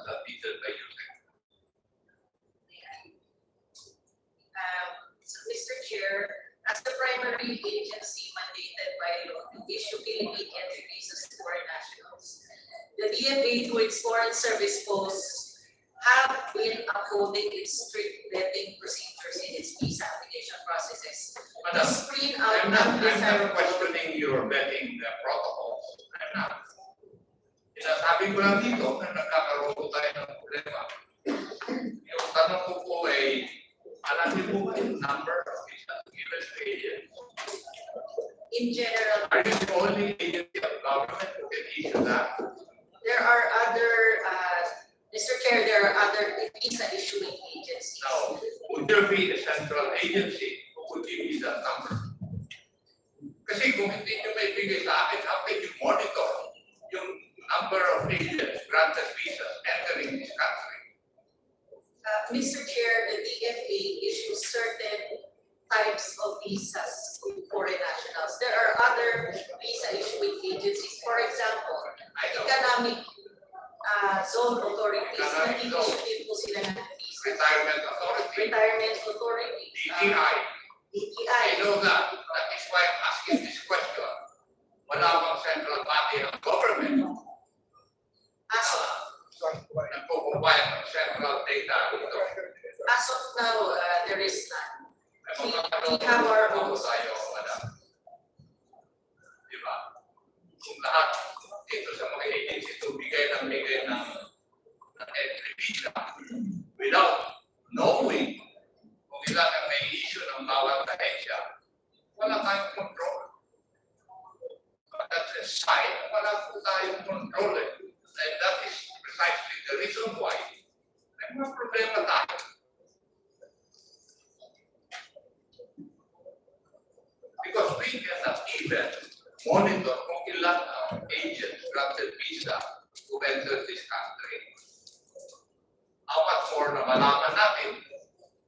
submitted by USEC. So, Mr. Chair, as the primary agency mandated by law to issue Philippine entry visas to foreign nationals, the DFA through its foreign service posts have been upholding its strict vetting procedures in its visa application processes. To Madam, screen out I'm not undesirable. questioning your vetting protocols. I'm not. Sinasabi ko lang dito na nagkakaroon po tayo ng problema. Yung tanong ko po ay, alam niyo po ba yung number of visas given to agents? In general, Are you the only agency of government who can issue that? there are other, Mr. Chair, there are other visa issuing agencies. Now, would there be a central agency who would give you that number? Kasi kung hindi nyo may bigay sa akin, how can you monitor yung number of agents granted visas entering this country? Mr. Chair, the DFA issues certain types of visas to foreign nationals. There are other visa issuing agencies. For example, I know. economic zone authorities, Economic zone. nag-issue po sila ng visas. Retirement Authority, Retirement authority, DTI. DTI. I know that. That is why I'm asking this question. Wala bang central body of government As of, nagpo-provide ng central data dito? as of now, there is none. Ay, magkakaroon We have our po own. tayo, madam. Diba? Kung lahat dito sa mga agency ito bigay ng entry visa without knowing kung ilan ang may issue ng bawat ahensya, wala tayong control. But at the side, wala po tayong control eh. And that is precisely the reason why may mga problema tayo. Because we cannot even monitor kung ilan ang agents granted visa to enter this country. How much more na malaman natin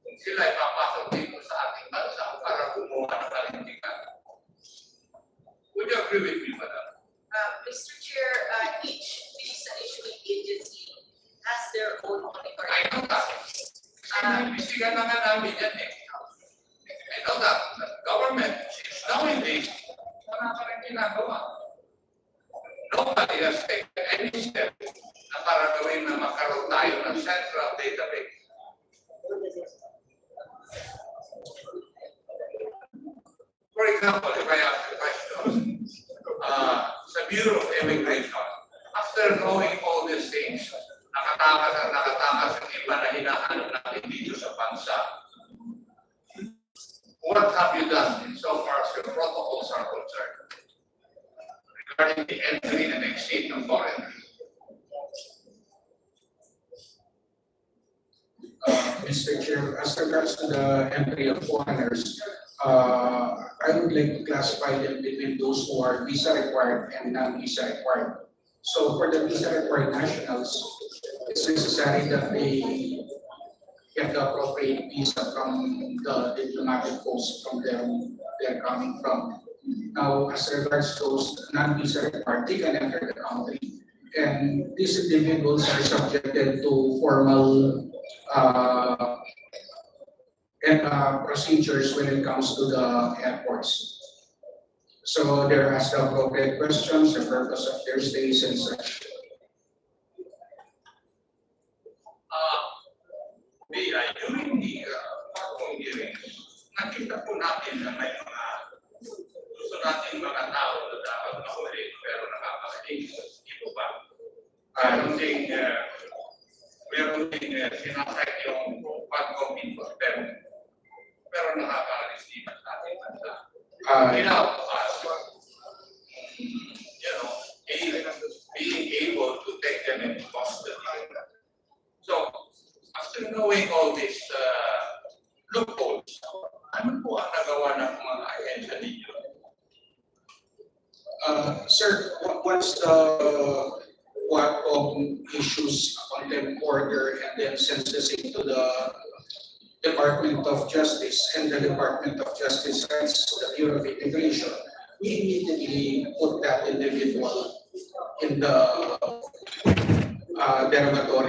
kung sila ay papasok dito sa ating bansa para gumawa ng kalintigan. Would you agree with me, madam? Mr. Chair, each visa issuing agency has their own monitoring. I know that. Kasi naimbestigan na nga namin yan eh. I know that. The government is knowing this. Wala pa rin ginagawa. Nobody has taken any step na para gawin na makaroon tayo ng central database. For example, if I ask a question, sa Bureau of Immigration, after knowing all these things, nakatakas ang iba na hinahanap natin dito sa bansa. What have you done insofar as your protocols are concerned regarding the entry and exit of foreigners? Mr. Chair, as regards to the entry of foreigners, I would like to classify them between those who are visa required and non-visa required. So for the visa required nationals, it's necessary that they get the appropriate visa from the diplomatic post from them they're coming from. Now, as regards those non-visa required, they can enter the country. And these individuals are subjected to formal procedures when it comes to the airports. So they're asked the appropriate questions, the purpose of their stays and such. During the platform hearings, nakita po natin na may mga gusto natin mga tao na dapat mahuli pero nakakasing ito ba? Meron ding sinasay yung platform info pero nakakaalis din sa ating bansa. Being able to take them in custody. So, after knowing all these loopholes, ano po ang nagawa ng mga ahensya ninyo? Sir, once the Quadcom issues a contempt order and then sends the same to the Department of Justice, and the Department of Justice sends to the Bureau of Immigration, we immediately put that individual in the derogatory